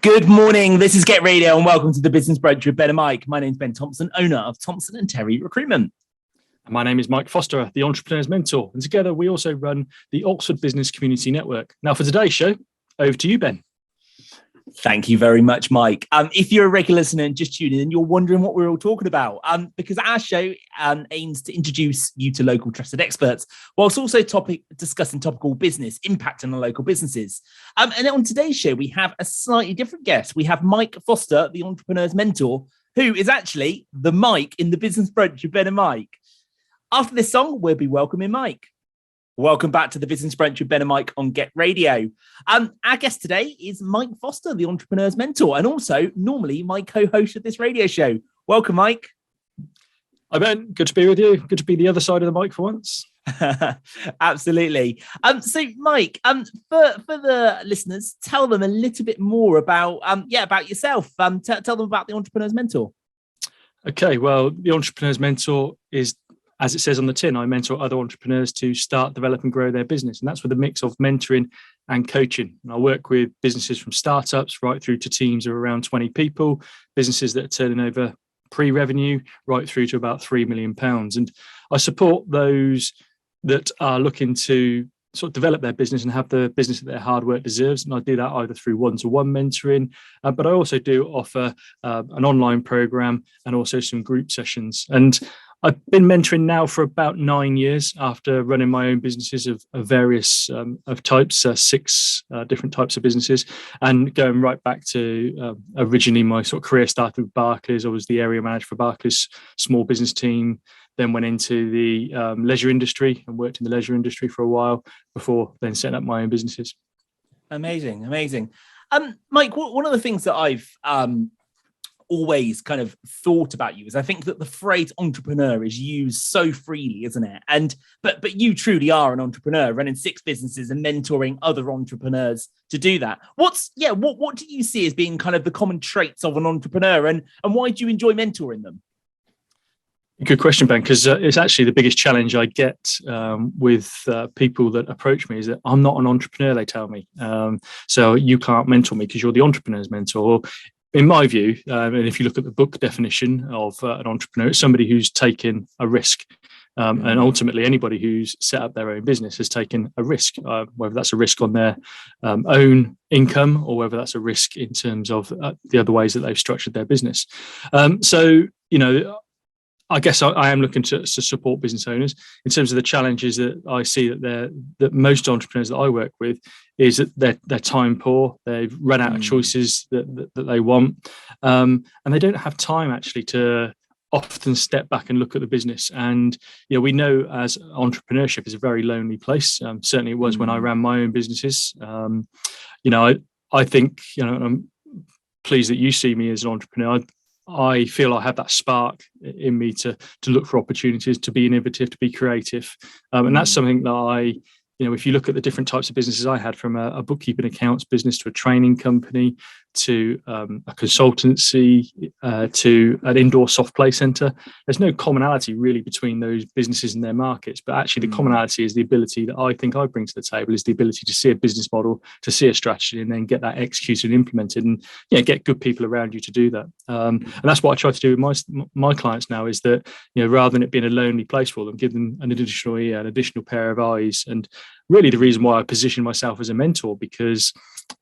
Good morning. This is Get Radio and welcome to the Business Brunch with Ben and Mike. My name is Ben Thompson, owner of Thompson and Terry Recruitment. And my name is Mike Foster, the Entrepreneur's Mentor. And together we also run the Oxford Business Community Network. Now for today's show, over to you, Ben. Thank you very much, Mike. If you're a regular listener and just tuning in, you're wondering what we're all talking about, because our show aims to introduce you to local trusted experts, whilst also discussing topical business impact on the local businesses. And on today's show, we have a slightly different guest. We have Mike Foster, the Entrepreneur's Mentor, who is actually the Mike in the Business Brunch with Ben and Mike. After this song, we'll be welcoming Mike. Welcome back to the Business Brunch with Ben and Mike on Get Radio. Our guest today is Mike Foster, the Entrepreneur's Mentor, and also normally my co-host of this radio show. Welcome, Mike. Hi, Ben. Good to be with you. Good to be the other side of the mic for once. Absolutely. So, Mike, for the listeners, tell them a little bit more about yourself. Tell them about the Entrepreneur's Mentor. Okay. Well, the Entrepreneur's Mentor is, as it says on the tin, I mentor other entrepreneurs to start, develop and grow their business. And that's with a mix of mentoring and coaching. And I work with businesses from startups right through to teams of around 20 people, businesses that are turning over pre-revenue right through to about £3 million. And I support those that are looking to sort of develop their business and have the business that their hard work deserves. And I do that either through one-to-one mentoring, but I also do offer an online program and also some group sessions. And I've been mentoring now for about 9 years after running my own businesses of various of types, 6 different types of businesses, and going right back to originally my sort of career started with Barclays. I was the area manager for Barclays small business team, then went into the leisure industry and worked in the leisure industry for a while before then setting up my own businesses. Amazing. Mike, one of the things that I've always kind of thought about you is I think that the phrase entrepreneur is used so freely, isn't it? And but you truly are an entrepreneur, running 6 businesses and mentoring other entrepreneurs to do that. What do you see as being kind of the common traits of an entrepreneur, and why do you enjoy mentoring them? Good question, Ben, because it's actually the biggest challenge I get with people that approach me is that I'm not an entrepreneur, they tell me. So you can't mentor me because you're the entrepreneur's mentor. In my view, and if you look at the book definition of an entrepreneur, it's somebody who's taken a risk. And ultimately, anybody who's set up their own business has taken a risk, whether that's a risk on their own income or whether that's a risk in terms of the other ways that they've structured their business. I guess I am looking to support business owners in terms of the challenges that I see that most entrepreneurs that I work with is that they're time poor. They've run out of choices that they want, and they don't have time actually to often step back and look at the business. And we know as entrepreneurship is a very lonely place. Certainly it was when I ran my own businesses. I think I'm pleased that you see me as an entrepreneur. I feel I have that spark in me to look for opportunities, to be innovative, to be creative. And that's something that if you look at the different types of businesses I had, from a bookkeeping accounts business to a training company to a consultancy to an indoor soft play centre, there's no commonality really between those businesses and their markets. But actually the commonality is the ability that I think I bring to the table is the ability to see a business model, to see a strategy, and then get that executed and implemented, and get good people around you to do that. And that's what I try to do with my clients now, is that rather than it being a lonely place for them, give them an additional ear, an additional pair of eyes. And really the reason why I position myself as a mentor, because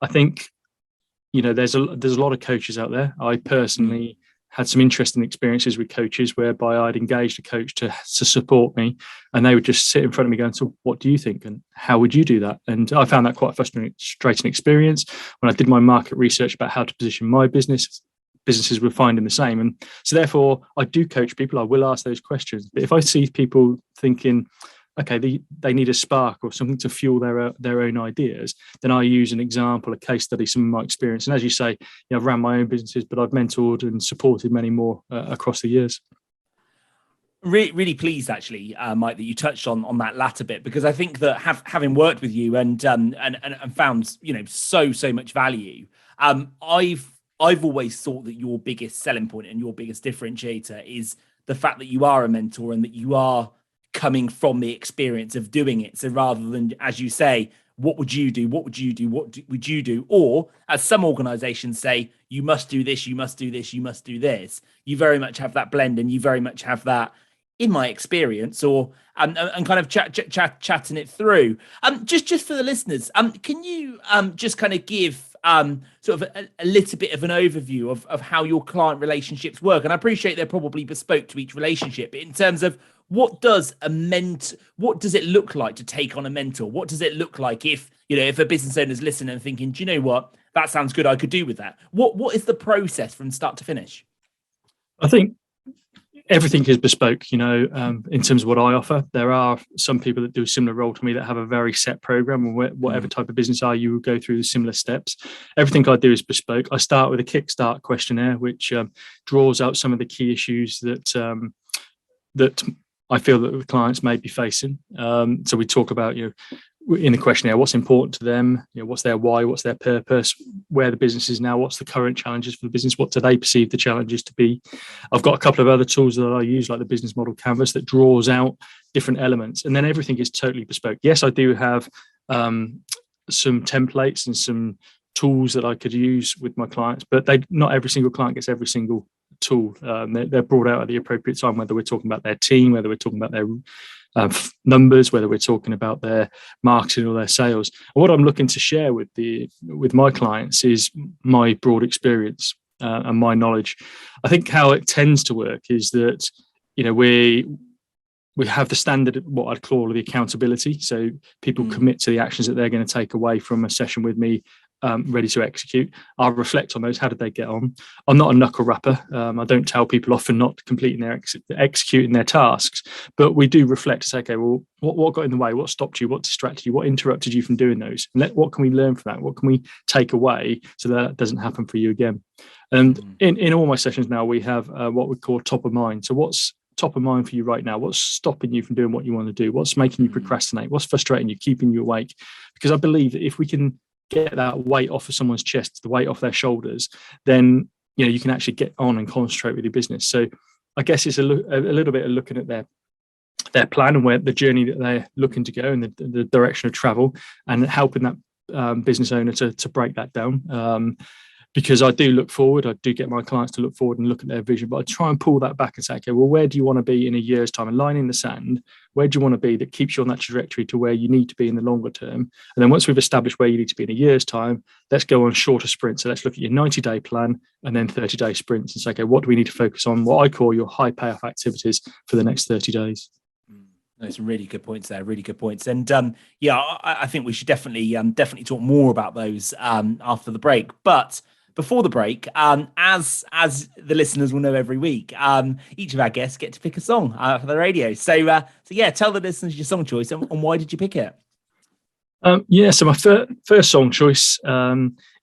I think there's a lot of coaches out there. I personally had some interesting experiences with coaches whereby I'd engaged a coach to support me, and they would just sit in front of me going, so what do you think and how would you do that? And I found that quite a frustrating experience. When I did my market research about how to position my businesses were finding the same. And so therefore I do coach people. I will ask those questions. But if I see people thinking, okay, they need a spark or something to fuel their own ideas, then I use an example, a case study, some of my experience. And as you say, I've ran my own businesses, but I've mentored and supported many more across the years. Really pleased, actually, Mike, that you touched on that latter bit, because I think that having worked with you and found so much value, I've always thought that your biggest selling point and your biggest differentiator is the fact that you are a mentor and that you are coming from the experience of doing it. So rather than, as you say, what would you do? What would you do? Would you do? Or as some organizations say, you must do this, you must do this, you must do this. You very much have that blend, and you very much have that, in my experience, or and kind of chatting it through. Just for the listeners, can you just kind of give sort of a little bit of an overview of how your client relationships work? And I appreciate they're probably bespoke to each relationship, but in terms of what does it look like to take on a mentor? What does it look like if a business owner is listening and thinking, do you know what, that sounds good, I could do with that? What is the process from start to finish? I think everything is bespoke, in terms of what I offer. There are some people that do a similar role to me that have a very set program, or whatever type of business you will go through similar steps. Everything I do is bespoke. I start with a kickstart questionnaire, which draws out some of the key issues that I feel that the clients may be facing. So we talk about, in the questionnaire, what's important to them, what's their why, what's their purpose, where the business is now, what's the current challenges for the business, what do they perceive the challenges to be. I've got a couple of other tools that I use, like the business model canvas, that draws out different elements, and then everything is totally bespoke. Yes, I do have some templates and some tools that I could use with my clients, but not every single client gets every single tool. They're brought out at the appropriate time, whether we're talking about their team, whether we're talking about their numbers, whether we're talking about their marketing or their sales. And what I'm looking to share with my clients is my broad experience and my knowledge. I think how it tends to work is that we have the standard, what I'd call the accountability. So people commit to the actions that they're going to take away from a session with me, ready to execute. I'll reflect on those. How did they get on? I'm not a knuckle rapper. I don't tell people off for not completing executing their tasks, but we do reflect to say, okay, well, what got in the way? What stopped you? What distracted you? What interrupted you from doing those? And what can we learn from that? What can we take away so that doesn't happen for you again? And in all my sessions now, we have what we call top of mind. So what's top of mind for you right now? What's stopping you from doing what you want to do? What's making you procrastinate? What's frustrating you, keeping you awake? Because I believe that if we can get that weight off of someone's chest, the weight off their shoulders, then you can actually get on and concentrate with your business. So I guess it's a little bit of looking at their plan and where the journey that they're looking to go and the direction of travel, and helping that business owner to break that down. Because I do look forward, I do get my clients to look forward and look at their vision, but I try and pull that back and say, okay, well, where do you want to be in a year's time? A line in the sand, where do you want to be that keeps you on that trajectory to where you need to be in the longer term? And then once we've established where you need to be in a year's time, let's go on shorter sprints. So let's look at your 90-day plan and then 30-day sprints and say, okay, what do we need to focus on? What I call your high payoff activities for the next 30 days. There's some really good points there, really good points. And I think we should definitely talk more about those after the break. But before the break, as the listeners will know every week, each of our guests get to pick a song for the radio. So tell the listeners your song choice and why did you pick it? So my first song choice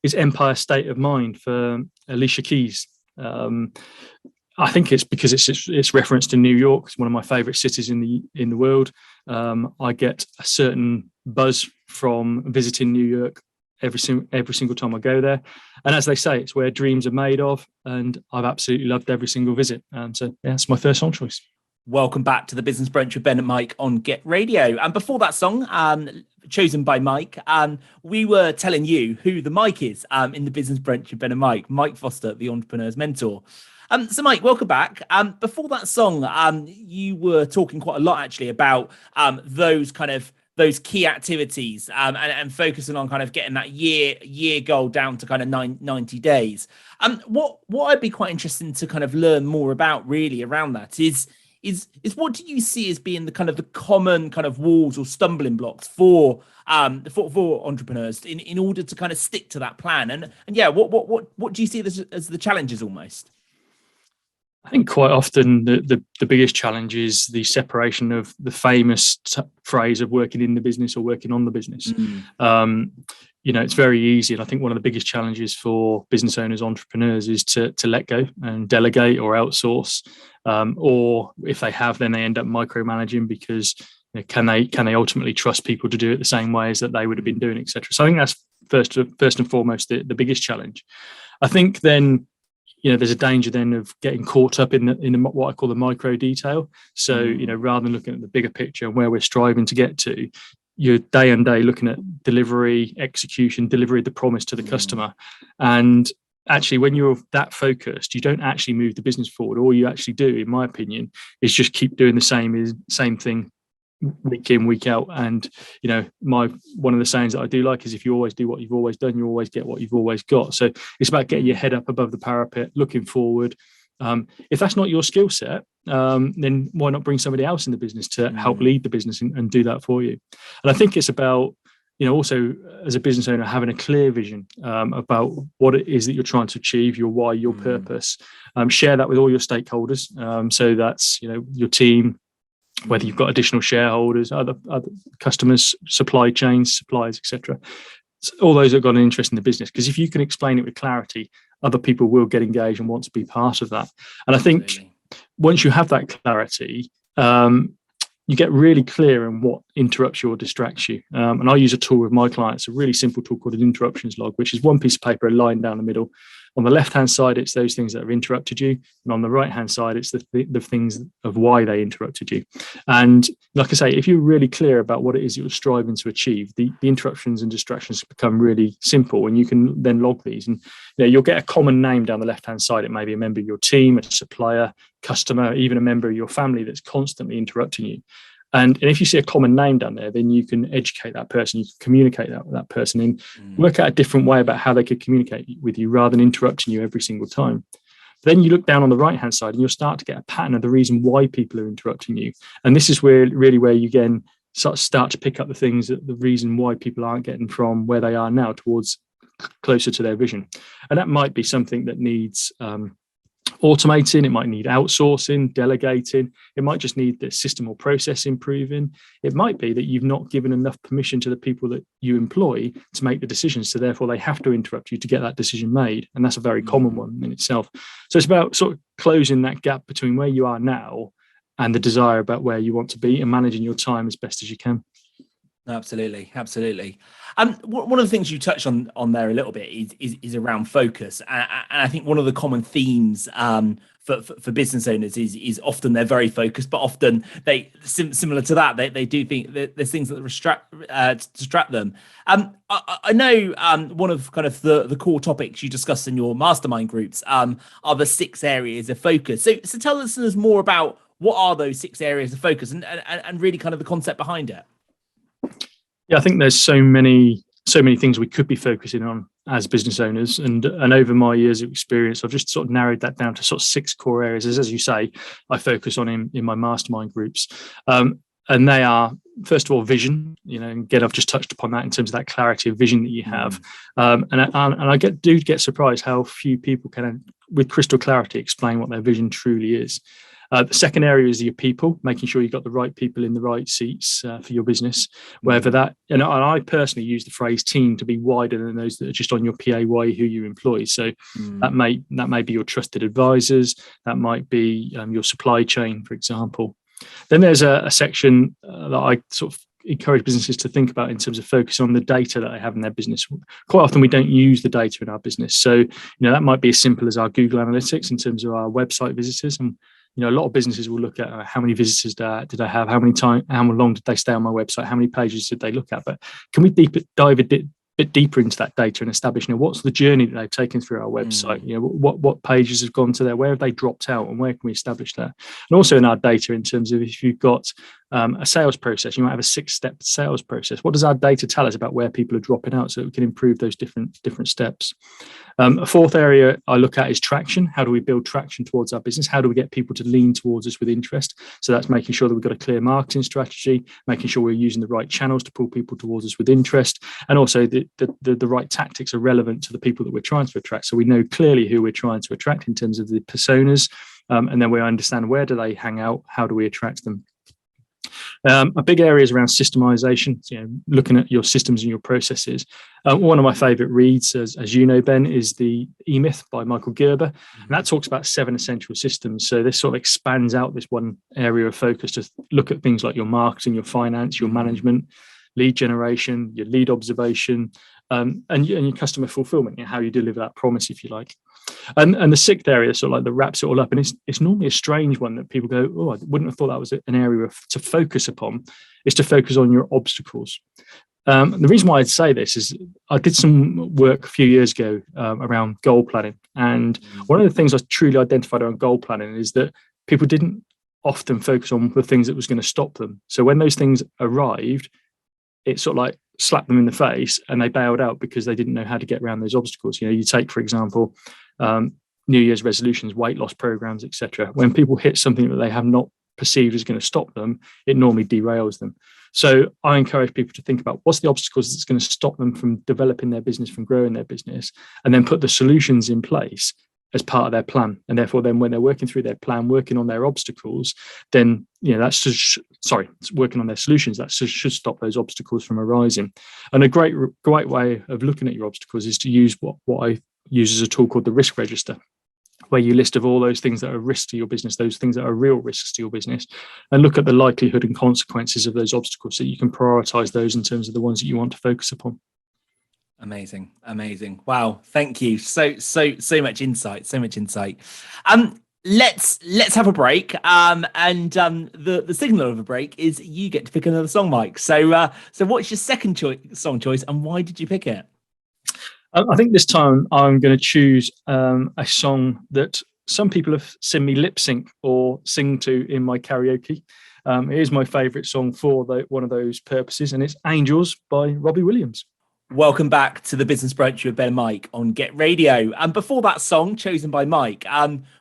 is Empire State of Mind for Alicia Keys. I think it's because it's referenced to New York. It's one of my favorite cities in the world. I get a certain buzz from visiting New York every single time I go there. And as they say, it's where dreams are made of, and I've absolutely loved every single visit. It's my first song choice. Welcome back to the Business Brunch with Ben and Mike on Get Radio. And before that song, chosen by Mike, we were telling you who the Mike is in the Business Brunch with Ben and Mike Foster, the entrepreneur's mentor. So Mike, welcome back. Before that song, you were talking quite a lot actually about those key activities and focusing on kind of getting that year goal down to kind of 90 days. What I'd be quite interested to kind of learn more about really around that is what do you see as being the kind of the common kind of walls or stumbling blocks for entrepreneurs in order to kind of stick to that plan? And what do you see as the challenges almost? I think quite often the biggest challenge is the separation of the famous phrase of working in the business or working on the business. It's very easy. And I think one of the biggest challenges for business owners, entrepreneurs, is to let go and delegate or outsource. Or if they have, then they end up micromanaging because can they ultimately trust people to do it the same way as that they would have been doing, etc. So I think that's first and foremost the biggest challenge. I think then there's a danger then of getting caught up in the what I call the micro detail. So rather than looking at the bigger picture and where we're striving to get to, you're day and day looking at delivery, execution, delivery of the promise to the customer. And actually, when you're that focused, you don't actually move the business forward. All you actually do, in my opinion, is just keep doing the same thing week in, week out. And one of the sayings that I do like is, if you always do what you've always done, you always get what you've always got. So it's about getting your head up above the parapet, looking forward. If that's not your skill set, then why not bring somebody else in the business to help lead the business and do that for you? And I think it's about, also as a business owner, having a clear vision about what it is that you're trying to achieve, your why, your purpose. Share that with all your stakeholders. So that's, your team, whether you've got additional shareholders, other customers, supply chains, suppliers, etc. All those that have got an interest in the business. Because if you can explain it with clarity, other people will get engaged and want to be part of that. And I think once you have that clarity, you get really clear on what interrupts you or distracts you. And I use a tool with my clients, a really simple tool called an interruptions log, which is one piece of paper, a line down the middle. On the left-hand side, it's those things that have interrupted you. And on the right-hand side, it's the things of why they interrupted you. And like I say, if you're really clear about what it is you're striving to achieve, the interruptions and distractions become really simple, and you can then log these. And you'll get a common name down the left-hand side. It may be a member of your team, a supplier, customer, even a member of your family that's constantly interrupting you. And if you see a common name down there, then you can educate that person, you can communicate that with that person, and work out a different way about how they could communicate with you rather than interrupting you every single time. Then you look down on the right-hand side and you'll start to get a pattern of the reason why people are interrupting you. And this is where you again start to pick up the reason why people aren't getting from where they are now towards closer to their vision. And that might be something that needs automating, it might need outsourcing, delegating, it might just need the system or process improving. It might be that you've not given enough permission to the people that you employ to make the decisions, so therefore they have to interrupt you to get that decision made, and that's a very common one in itself. So it's about sort of closing that gap between where you are now and the desire about where you want to be, and managing your time as best as you can. Absolutely. One of the things you touched on there a little bit is around focus, and I think one of the common themes for business owners is often they're very focused, but often they similar to that they do think that there's things that distract them. I know one of kind of the core topics you discuss in your mastermind groups are the 6 areas of focus. So tell listeners more about what are those 6 areas of focus and really kind of the concept behind it. Yeah, I think there's so many things we could be focusing on as business owners, and over my years of experience, I've just sort of narrowed that down to sort of 6 core areas, as you say, I focus on in my mastermind groups. And they are, first of all, vision. And again, I've just touched upon that in terms of that clarity of vision that you have. And I do get surprised how few people can, with crystal clarity, explain what their vision truly is. The second area is your people, making sure you've got the right people in the right seats for your business, whether that, and I personally use the phrase team to be wider than those that are just on your PAY who you employ. So that may be your trusted advisors, that might be your supply chain, for example. Then there's a section that I sort of encourage businesses to think about in terms of focus on the data that they have in their business. Quite often we don't use the data in our business. So, that might be as simple as our Google Analytics in terms of our website visitors. And a lot of businesses will look at how many visitors did I have, how long did they stay on my website, how many pages did they look at. But can we dive a bit deeper into that data and establish, what's the journey that they've taken through our website? What pages have gone to there, where have they dropped out, and where can we establish that? And also in our data, in terms of if you've got a sales process, you might have a 6-step sales process. What does our data tell us about where people are dropping out, so that we can improve those different steps? A fourth area I look at is traction. How do we build traction towards our business? How do we get people to lean towards us with interest? So that's making sure that we've got a clear marketing strategy, making sure we're using the right channels to pull people towards us with interest, and also the right tactics are relevant to the people that we're trying to attract. So we know clearly who we're trying to attract in terms of the personas, and then we understand where do they hang out, how do we attract them. A big area is around systemization, looking at your systems and your processes. One of my favorite reads, as you know, Ben, is the E-Myth by Michael Gerber. And that talks about 7 essential systems. So this sort of expands out this one area of focus to look at things like your marketing, your finance, your management, lead generation, your lead observation, and your customer fulfillment, how you deliver that promise, if you like. And the sixth area sort of like that wraps it all up, and it's normally a strange one that people go, oh, I wouldn't have thought that was an area to focus upon, is to focus on your obstacles. The reason why I'd say this is I did some work a few years ago around goal planning, and one of the things I truly identified around goal planning is that people didn't often focus on the things that was going to stop them. So when those things arrived, it sort of like slapped them in the face, and they bailed out because they didn't know how to get around those obstacles. You take, for example, New Year's resolutions, weight loss programs, etc. When people hit something that they have not perceived as going to stop them, it normally derails them. So I encourage people to think about what's the obstacles that's going to stop them from developing their business, from growing their business, and then put the solutions in place as part of their plan. And therefore, then when they're working through their plan, working on their obstacles, then that's just, working on their solutions, that should stop those obstacles from arising. And a great way of looking at your obstacles is to use what I use as a tool called the risk register, where you list of all those things that are risks to your business, those things that are real risks to your business, and look at the likelihood and consequences of those obstacles so you can prioritize those in terms of the ones that you want to focus upon. Amazing. Wow. Thank you. So much insight. Let's have a break. The signal of a break is you get to pick another song, Mike. So what's your second song choice, and why did you pick it? I think this time I'm going to choose a song that some people have seen me lip sync or sing to in my karaoke. It is my favourite song for one of those purposes, and it's Angels by Robbie Williams. Welcome back to the Business Brunch with Ben and Mike on Get Radio. And before that song chosen by Mike,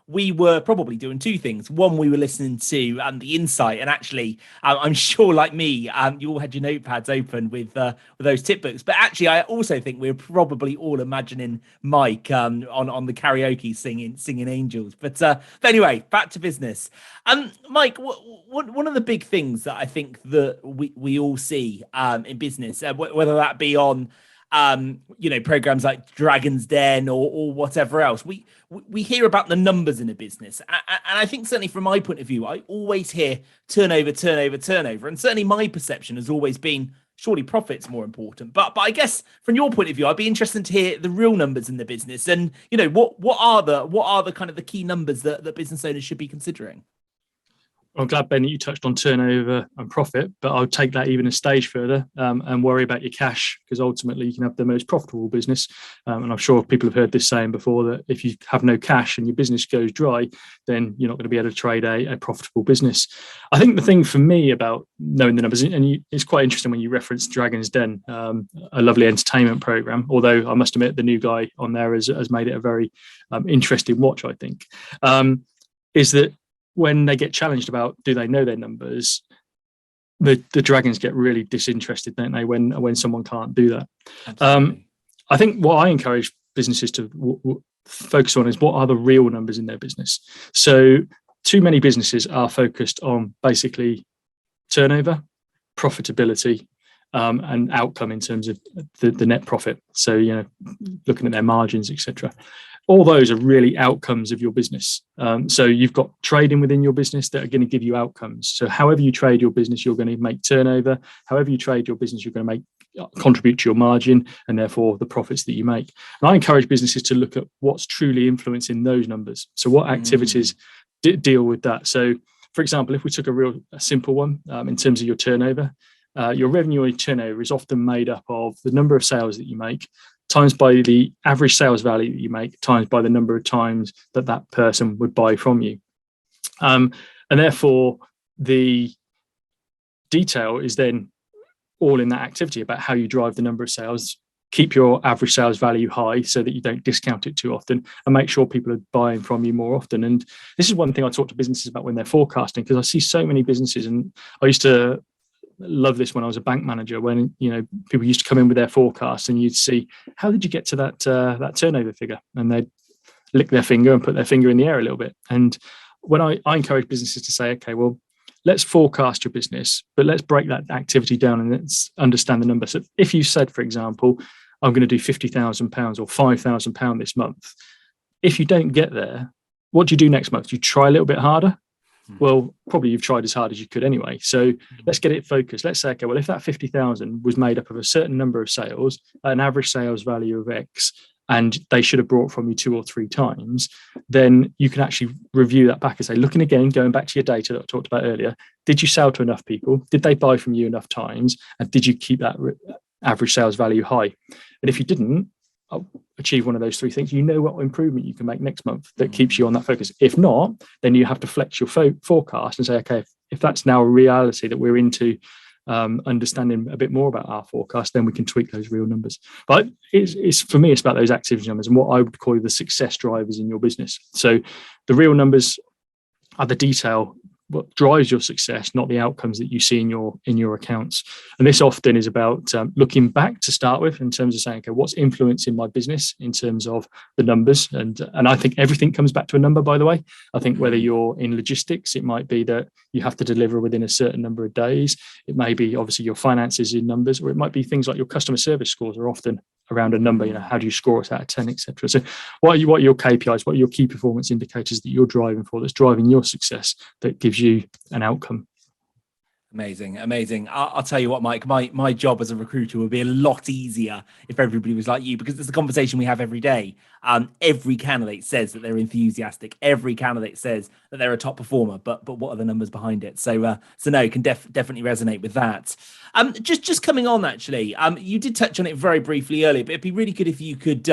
we were probably doing two things. One, we were listening to the insight, and actually, I'm sure, like me, you all had your notepads open with those tip books. But actually, I also think we were probably all imagining Mike on the karaoke singing Angels. But anyway, back to business. Mike, one of the big things that I think that we all see in business, whether that be on programs like Dragon's Den or whatever else, we hear about the numbers in a business, and I think certainly from my point of view, I always hear turnover, and certainly my perception has always been surely profit's more important. But I guess from your point of view, I'd be interested to hear the real numbers in the business, and what are the kind of the key numbers that business owners should be considering? I'm glad, Ben, that you touched on turnover and profit, but I'll take that even a stage further and worry about your cash, because ultimately you can have the most profitable business. And I'm sure people have heard this saying before, that if you have no cash and your business goes dry, then you're not going to be able to trade a profitable business. I think the thing for me about knowing the numbers, and it's quite interesting when you reference Dragon's Den, a lovely entertainment program, although I must admit the new guy on there has made it a very interesting watch, I think, is that when they get challenged about do they know their numbers, the dragons get really disinterested, don't they, when someone can't do that. I think what I encourage businesses to focus on is what are the real numbers in their business. So too many businesses are focused on basically turnover, profitability, and outcome in terms of the net profit. So, looking at their margins, etc. All those are really outcomes of your business. So you've got trading within your business that are going to give you outcomes. So however you trade your business, you're going to make turnover. However you trade your business, you're going to contribute to your margin and therefore the profits that you make. And I encourage businesses to look at what's truly influencing those numbers. So what activities deal with that? So, for example, if we took a simple one in terms of your turnover, your revenue or turnover is often made up of the number of sales that you make, times by the average sales value that you make, times by the number of times that person would buy from you. And therefore, the detail is then all in that activity about how you drive the number of sales, keep your average sales value high so that you don't discount it too often, and make sure people are buying from you more often. And this is one thing I talk to businesses about when they're forecasting, because I see so many businesses, and I used to love this when I was a bank manager, when people used to come in with their forecasts and you'd see, how did you get to that turnover figure? And they'd lick their finger and put their finger in the air a little bit. And when I encourage businesses to say, okay, well, let's forecast your business, but let's break that activity down and let's understand the numbers. So if you said, for example, I'm going to do £50,000 or £5,000 this month, if you don't get there, what do you do next month? Do you try a little bit harder? Well, probably you've tried as hard as you could anyway. So let's get it focused. Let's say, okay, well, if that 50,000 was made up of a certain number of sales, an average sales value of X, and they should have brought from you 2 or 3 times, then you can actually review that back and say, looking again, going back to your data that I talked about earlier, did you sell to enough people? Did they buy from you enough times? And did you keep that average sales value high? And if you didn't achieve one of those 3 things, you know what improvement you can make next month that keeps you on that focus. If not, then you have to flex your forecast and say, okay, if that's now a reality that we're into, understanding a bit more about our forecast, then we can tweak those real numbers. But it's for me, it's about those activity numbers and what I would call the success drivers in your business. So the real numbers are the detail, what drives your success, not the outcomes that you see in your accounts. And this often is about looking back to start with, in terms of saying, okay, what's influencing my business in terms of the numbers? And I think everything comes back to a number, by the way. I think whether you're in logistics, it might be that you have to deliver within a certain number of days. It may be obviously your finances in numbers, or it might be things like your customer service scores are often around a number. How do you score us out of 10, etc. So what are your KPIs? What are your key performance indicators that you're driving for, that's driving your success, that gives you an outcome? Amazing. I'll tell you what, Mike, my job as a recruiter would be a lot easier if everybody was like you, because it's a conversation we have every day. Every candidate says that they're enthusiastic. Every candidate says that they're a top performer, but what are the numbers behind it? So no, can definitely resonate with that. Just coming on, actually, you did touch on it very briefly earlier, but it'd be really good if you could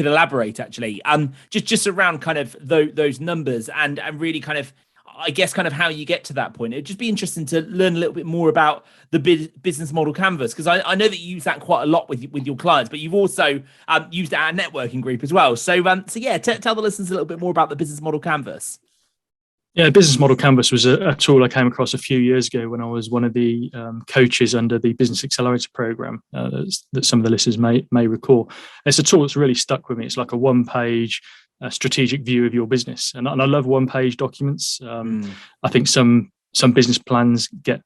elaborate, actually, just around kind of those numbers and really kind of, I guess, kind of how you get to that point. It'd just be interesting to learn a little bit more about the business model canvas, because I know that you use that quite a lot with your clients, but you've also used it at our networking group as well. So yeah, tell the listeners a little bit more about the business model canvas. Yeah, Business Model Canvas was a tool I came across a few years ago when I was one of the coaches under the Business Accelerator program that some of the listeners may recall. It's a tool that's really stuck with me. It's like a one-page strategic view of your business, and I love one-page documents. I think some business plans get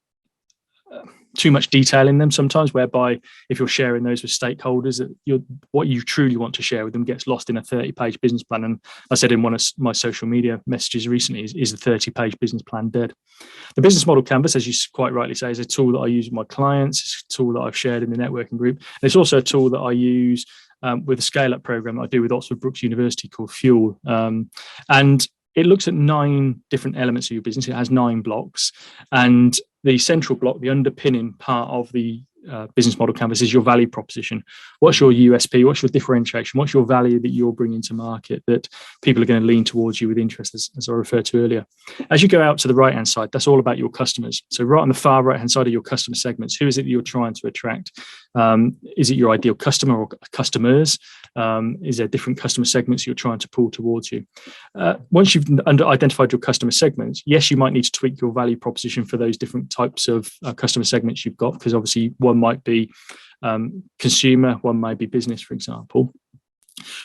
too much detail in them sometimes, whereby if you're sharing those with stakeholders, that what you truly want to share with them gets lost in a 30-page business plan. And I said in one of my social media messages recently, is the 30-page business plan dead? The Business Model Canvas, as you quite rightly say, is a tool that I use with my clients. It's a tool that I've shared in the networking group. And it's also a tool that I use with a scale-up program that I do with Oxford Brookes University called Fuel. And it looks at 9 different elements of your business. It has 9 blocks. And the central block, the underpinning part of the business model canvas, is your value proposition. What's your USP? What's your differentiation? What's your value that you're bringing to market that people are going to lean towards you with interest, as I referred to earlier? As you go out to the right-hand side, that's all about your customers. So right on the far right-hand side of your customer segments, who is it that you're trying to attract? Is it your ideal customer or customers? Is there different customer segments you're trying to pull towards you? Once you've identified your customer segments, yes, you might need to tweak your value proposition for those different types of customer segments you've got, because obviously one might be consumer, one might be business, for example.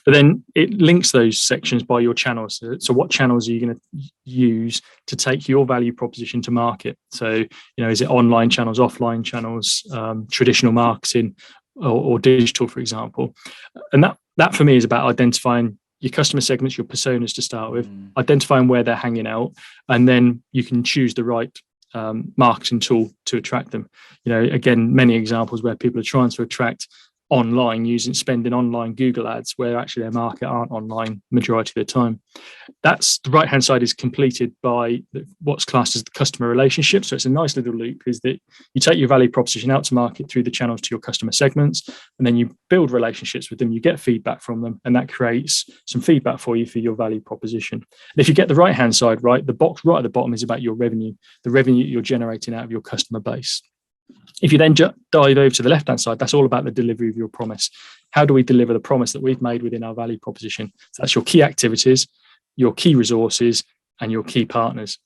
But then it links those sections by your channels. So what channels are you going to use to take your value proposition to market? So, is it online channels, offline channels, traditional marketing, or digital, for example? And that for me is about identifying your customer segments, your personas to start with, identifying where they're hanging out, and then you can choose the right marketing tool to attract them. Again, many examples where people are trying to attract online spending online Google ads, where actually their market aren't online majority of the time. That's the right hand side is completed by what's classed as the customer relationship. So it's a nice little loop, is that you take your value proposition out to market through the channels to your customer segments, and then you build relationships with them, you get feedback from them, and that creates some feedback for you for your value proposition. And if you get the right hand side right, the box right at the bottom is about your revenue, the revenue you're generating out of your customer base. If you then dive over to the left-hand side, that's all about the delivery of your promise. How do we deliver the promise that we've made within our value proposition? So that's your key activities, your key resources, and your key partners.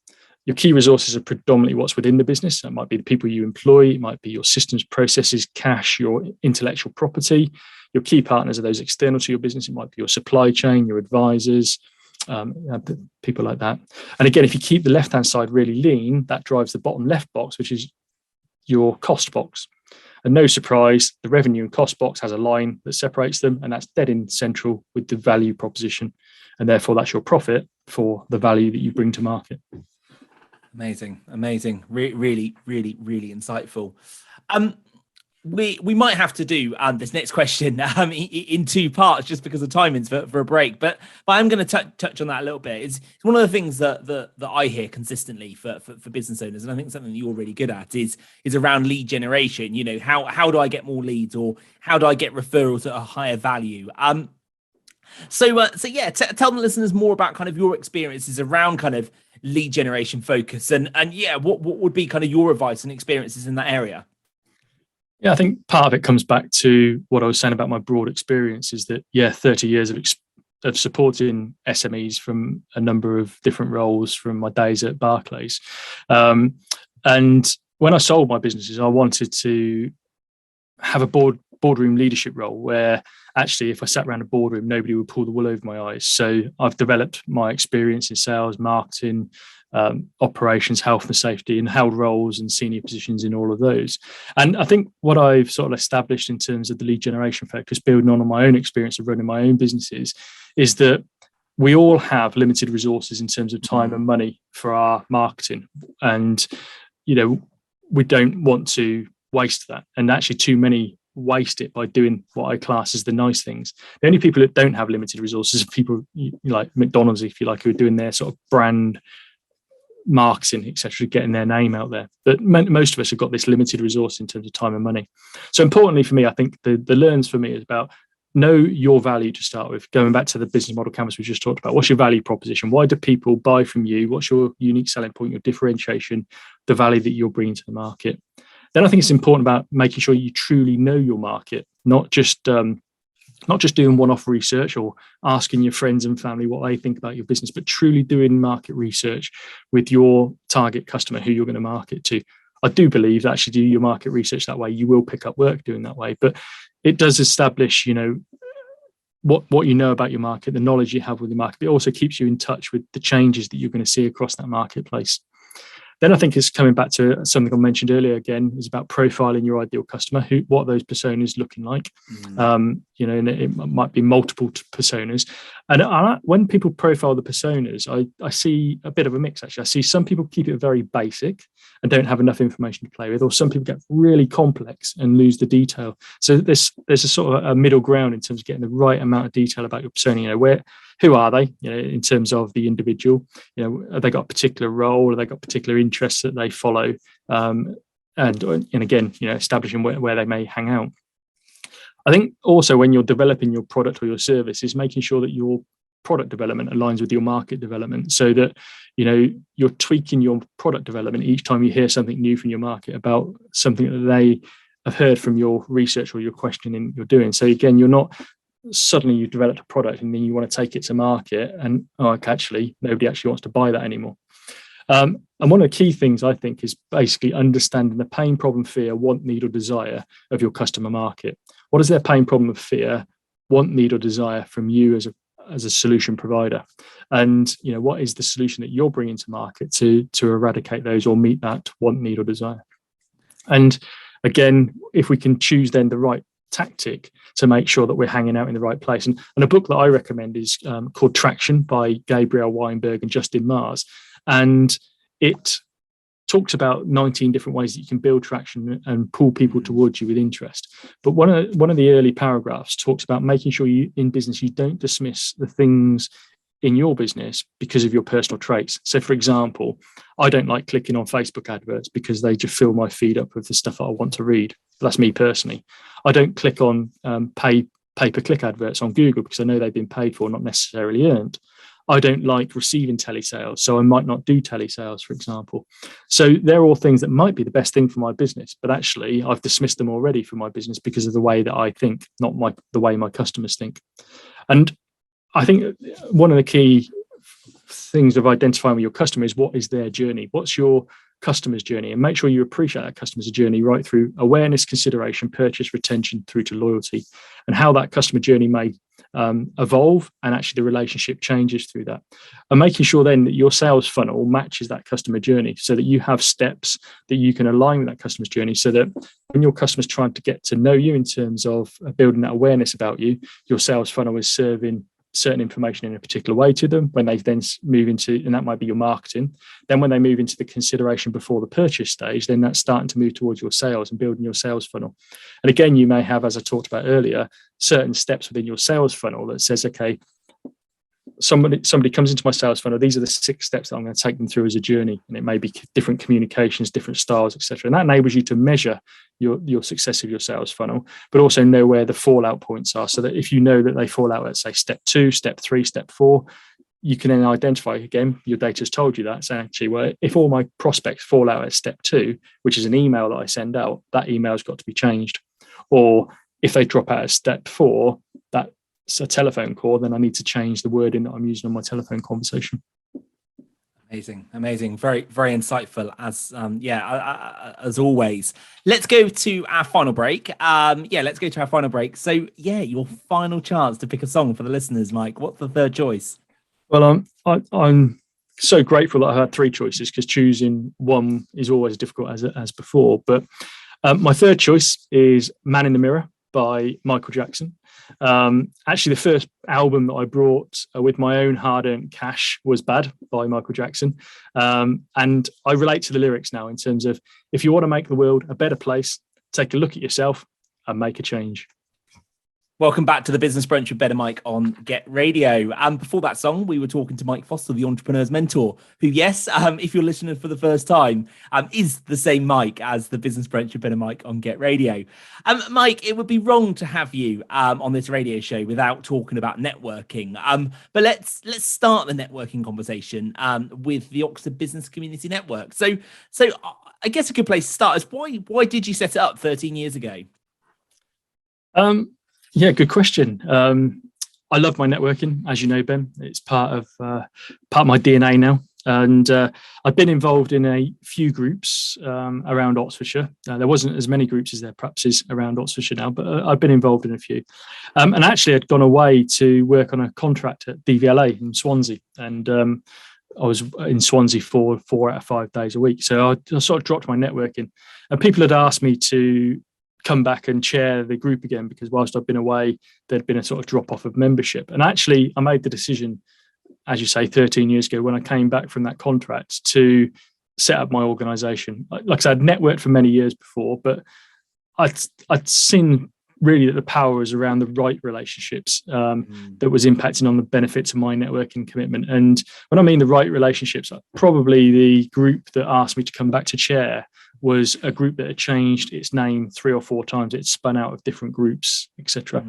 Your key resources are predominantly what's within the business. That might be the people you employ. It might be your systems, processes, cash, your intellectual property. Your key partners are those external to your business. It might be your supply chain, your advisors, people like that. And again, if you keep the left-hand side really lean, that drives the bottom left box, which is your cost box. And no surprise, the revenue and cost box has a line that separates them, and that's dead in central with the value proposition. And therefore, that's your profit for the value that you bring to market. Amazing. Really, really, really insightful. We might have to do this next question in two parts just because of timings for a break, but I'm going to touch on that a little bit. It's one of the things that I hear consistently for business owners, and I think something that you're really good at is around lead generation. You know, how do I get more leads, or how do I get referrals at a higher value? So yeah, tell the listeners more about kind of your experiences around kind of lead generation focus, and yeah, what would be kind of your advice and experiences in that area? Yeah, I think part of it comes back to what I was saying about my broad experience, is that, 30 years of supporting SMEs from a number of different roles from my days at Barclays. And when I sold my businesses, I wanted to have a boardroom leadership role where actually, if I sat around a boardroom, nobody would pull the wool over my eyes. So I've developed my experience in sales, marketing, operations, health and safety, and held roles and senior positions in all of those. And I think what I've sort of established in terms of the lead generation focus, building on my own experience of running my own businesses, is that we all have limited resources in terms of time and money for our marketing. And, we don't want to waste that. And actually too many waste it by doing what I class as the nice things. The only people that don't have limited resources are people like McDonald's, if you like, who are doing their sort of brand marketing, etc., getting their name out there. But most of us have got this limited resource in terms of time and money. So importantly for me, I think the learns for me is about know your value to start with. Going back to the business model canvas we just talked about, what's your value proposition? Why do people buy from you? What's your unique selling point, your differentiation, the value that you're bringing to the market? Then I think it's important about making sure you truly know your market, not just doing one-off research or asking your friends and family what they think about your business, but truly doing market research with your target customer who you're going to market to. I do believe that actually do your market research that way, you will pick up work doing that way. But it does establish, what you know about your market, the knowledge you have with the market, but it also keeps you in touch with the changes that you're going to see across that marketplace. Then I think it's coming back to something I mentioned earlier again, is about profiling your ideal customer, what those personas looking like. And it might be multiple personas. And when people profile the personas, I see a bit of a mix, actually. I see some people keep it very basic and don't have enough information to play with, or some people get really complex and lose the detail. So there's a sort of a middle ground in terms of getting the right amount of detail about your persona. Who are they, in terms of the individual? Have they got a particular role? Have they got particular interests that they follow? And again, establishing where they may hang out. I think also when you're developing your product or your service is making sure that your product development aligns with your market development, so that you're tweaking your product development each time you hear something new from your market about something that they have heard from your research or your questioning you're doing. So again, you're not suddenly you've developed a product and then you want to take it to market and actually nobody actually wants to buy that anymore. And one of the key things I think is basically understanding the pain, problem, fear, want, need or desire of your customer market. What is their pain, problem or fear, want, need or desire from you as a solution provider? And what is the solution that you're bringing to market to eradicate those or meet that want, need or desire? And again, if we can choose then the right tactic to make sure that we're hanging out in the right place. And a book that I recommend is called Traction by Gabriel Weinberg and Justin Mars. And it talks about 19 different ways that you can build traction and pull people towards you with interest. But one of the early paragraphs talks about making sure in business you don't dismiss the things in your business because of your personal traits. So for example, I don't like clicking on Facebook adverts because they just fill my feed up with the stuff that I want to read. That's me personally. I don't click on pay-per-click adverts on Google because I know they've been paid for, not necessarily earned. I don't like receiving telesales, so I might not do telesales, for example. So they're all things that might be the best thing for my business, but actually I've dismissed them already for my business because of the way that I think, not the way my customers think. And I think one of the key things of identifying with your customer is what is their journey? What's your customer's journey? And make sure you appreciate that customer's journey right through awareness, consideration, purchase, retention, through to loyalty, and how that customer journey may evolve and actually the relationship changes through that. And making sure then that your sales funnel matches that customer journey so that you have steps that you can align with that customer's journey, so that when your customer's trying to get to know you in terms of building that awareness about you, your sales funnel is serving certain information in a particular way to them. When they then move into, and that might be your marketing, then when they move into the consideration before the purchase stage, then that's starting to move towards your sales and building your sales funnel. And again, you may have, as I talked about earlier, certain steps within your sales funnel that says, okay, somebody comes into my sales funnel, these are the 6 steps that I'm going to take them through as a journey, and it may be different communications, different styles, etc. And that enables you to measure your success of your sales funnel, but also know where the fallout points are, so that if you know that they fall out at, say, step 2, step 3, step 4, you can then identify, again, your data has told you that. So actually, well, if all my prospects fall out at step 2, which is an email that I send out, that email has got to be changed. Or if they drop out at step 4, that's a telephone call, then I need to change the wording that I'm using on my telephone conversation. Amazing. Very, very insightful as always. Let's go to our final break. So your final chance to pick a song for the listeners, Mike. What's the third choice? Well, I'm so grateful that I had 3 choices, because choosing one is always difficult as before. But my third choice is "Man in the Mirror" by Michael Jackson. Actually, the first album that I brought with my own hard-earned cash was "Bad" by Michael Jackson. And I relate to the lyrics now in terms of, if you want to make the world a better place, take a look at yourself and make a change. Welcome back to the Business Brunch with Better Mike on Get Radio. And before that song, we were talking to Mike Foster, the entrepreneur's mentor, who, yes, if you're listening for the first time, is the same Mike as the Business Brunch with Better Mike on Get Radio. Mike, it would be wrong to have you on this radio show without talking about networking. But let's start the networking conversation with the Oxford Business Community Network. So I guess a good place to start is, why did you set it up 13 years ago? Yeah, good question. I love my networking, as you know, Ben. It's part of my DNA now, and I've been involved in a few groups around Oxfordshire. There wasn't as many groups as there perhaps is around Oxfordshire now, but I've been involved in a few. And actually, I'd gone away to work on a contract at DVLA in Swansea, and I was in Swansea for 4 out of 5 days a week. So I sort of dropped my networking, and people had asked me to come back and chair the group again, because whilst I've been away, there'd been a sort of drop off of membership. And actually, I made the decision, as you say, 13 years ago, when I came back from that contract, to set up my organisation. Like I said, I'd networked for many years before, but I'd seen really that the power was around the right relationships that was impacting on the benefits of my networking commitment. And when I mean the right relationships, probably the group that asked me to come back to chair was a group that had changed its name 3 or 4 times. It spun out of different groups, etc.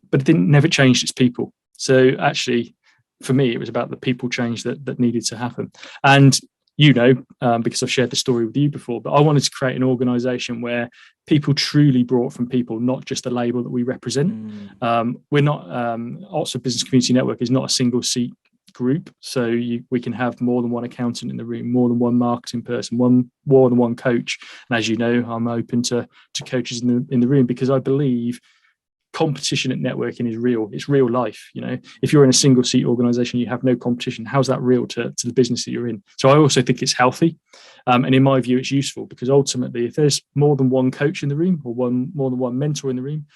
But it never changed its people. So actually, for me, it was about the people change that needed to happen. And because I've shared the story with you before, but I wanted to create an organisation where people truly brought from people, not just a label that we represent. We're not, Oxford Business Community Network is not a single seat group. So we can have more than one accountant in the room, more than one marketing person, more than one coach. And as you know, I'm open to coaches in the room, because I believe competition at networking is real. It's real life. If you're in a single seat organization, you have no competition. How's that real to the business that you're in? So I also think it's healthy. And in my view, it's useful, because ultimately, if there's more than one coach in the room, or more than one mentor in the room,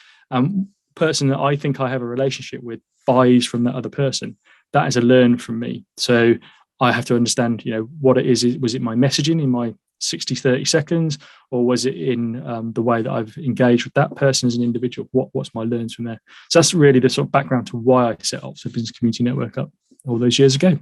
person that I think I have a relationship with buys from that other person. That is a learn from me. So I have to understand, what it is. Was it my messaging in my 60-30 seconds, or was it in the way that I've engaged with that person as an individual? What's my learns from there? So that's really the sort of background to why I set Oxford Business Community Network up all those years ago.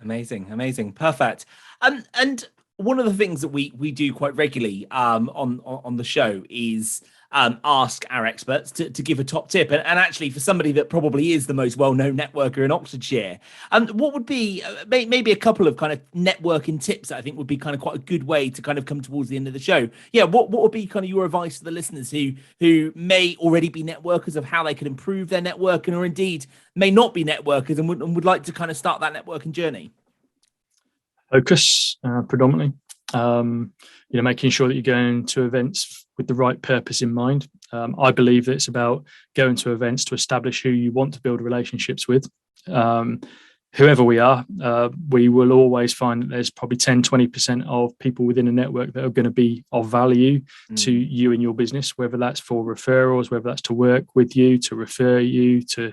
Amazing, perfect. And one of the things that we do quite regularly on the show is ask our experts to give a top tip. And actually, for somebody that probably is the most well-known networker in Oxfordshire, what would be maybe a couple of kind of networking tips that I think would be kind of quite a good way to kind of come towards the end of the show? Yeah, what would be kind of your advice to the listeners who may already be networkers, of how they could improve their networking, or indeed may not be networkers and would like to kind of start that networking journey? Focus predominantly. Making sure that you're going to events with the right purpose in mind. I believe that it's about going to events to establish who you want to build relationships with, whoever we are, we will always find that there's probably 10-20% of people within a network that are going to be of value to you and your business, whether that's for referrals, whether that's to work with you, to refer you to,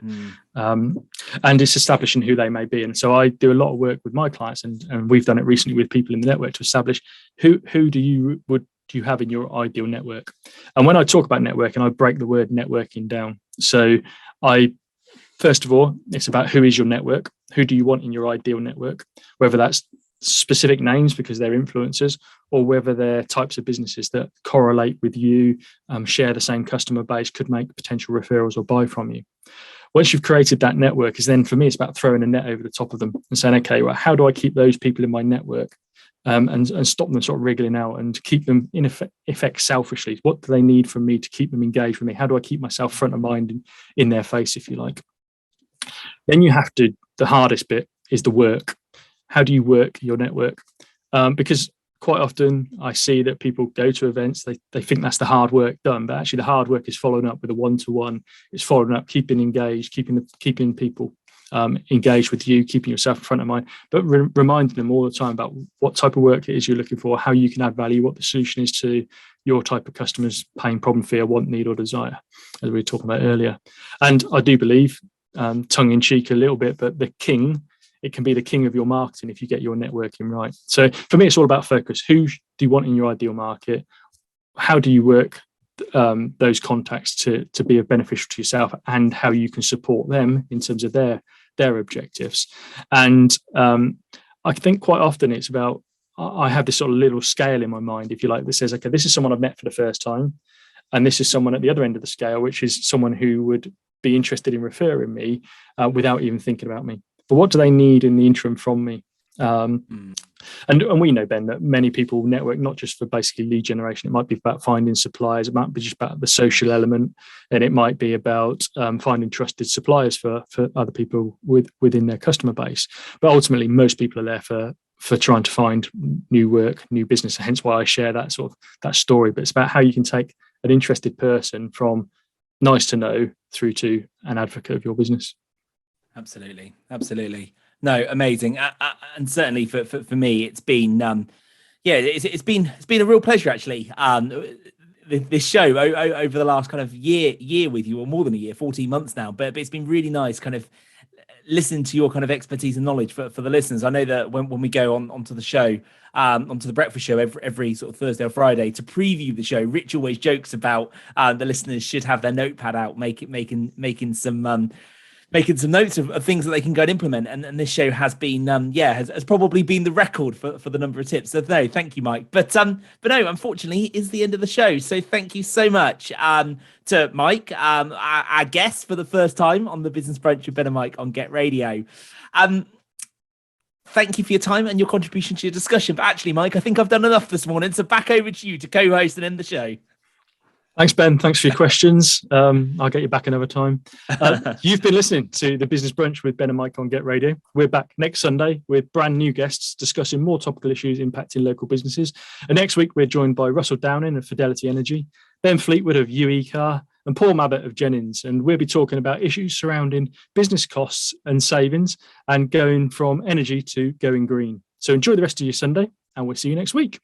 and it's establishing who they may be. And so I do a lot of work with my clients, and we've done it recently with people in the network to establish who do you have in your ideal network. And when I talk about networking, I break the word networking down. So first of all, it's about who is your network, who do you want in your ideal network, whether that's specific names because they're influencers, or whether they're types of businesses that correlate with you, share the same customer base, could make potential referrals or buy from you. Once you've created that network, for me, it's about throwing a net over the top of them and saying, okay, well, how do I keep those people in my network and stop them sort of wriggling out and keep them in effect selfishly? What do they need from me to keep them engaged with me? How do I keep myself front of mind in their face, if you like? Then you have to, the hardest bit is the work. How do you work your network? Because quite often I see that people go to events, they think that's the hard work done, but actually the hard work is following up with a one-to-one. It's following up, keeping engaged, keeping people engaged with you, keeping yourself in front of mind, but reminding them all the time about what type of work it is you're looking for, how you can add value, what the solution is to your type of customer's pain, problem, fear, want, need, or desire, as we were talking about earlier. And I do believe, tongue in cheek a little bit, but it can be the king of your marketing if you get your networking right. So for me, it's all about focus. Who do you want in your ideal market? How do you work those contacts to be beneficial to yourself, and how you can support them in terms of their objectives? And I think quite often it's about, I have this sort of little scale in my mind, if you like, that says, okay, this is someone I've met for the first time, and this is someone at the other end of the scale, which is someone who would be interested in referring me without even thinking about me. But what do they need in the interim from me? And we know, Ben, that many people network not just for basically lead generation. It might be about finding suppliers. It might be just about the social element, and it might be about finding trusted suppliers for other people within their customer base. But ultimately, most people are there for trying to find new work, new business. Hence why I share that story. But it's about how you can take an interested person from nice to know through to an advocate of your business. Absolutely. No, amazing. And certainly for me, it's been it's been a real pleasure, actually. This show over the last kind of year with you, or more than a year, 14 months now, but it's been really nice kind of listen to your kind of expertise and knowledge for the listeners. I know that when we go onto the show, onto the breakfast show every sort of Thursday or Friday to preview the show, Rich always jokes about the listeners should have their notepad out, making some notes of things that they can go and implement. And this show has been, has probably been the record for the number of tips. So no, thank you, Mike. But no, unfortunately, it is the end of the show. So thank you so much to Mike, our guest for the first time on the Business Brunch with Ben and Mike on Get Radio. Thank you for your time and your contribution to your discussion. But actually, Mike, I think I've done enough this morning. So back over to you to co-host and end the show. Thanks, Ben. Thanks for your questions. I'll get you back another time. You've been listening to the Business Brunch with Ben and Mike on Get Radio. We're back next Sunday with brand new guests discussing more topical issues impacting local businesses. And next week, we're joined by Russell Downing of Fidelity Energy, Ben Fleetwood of UE Car, and Paul Mabbott of Jennings. And we'll be talking about issues surrounding business costs and savings and going from energy to going green. So enjoy the rest of your Sunday, and we'll see you next week.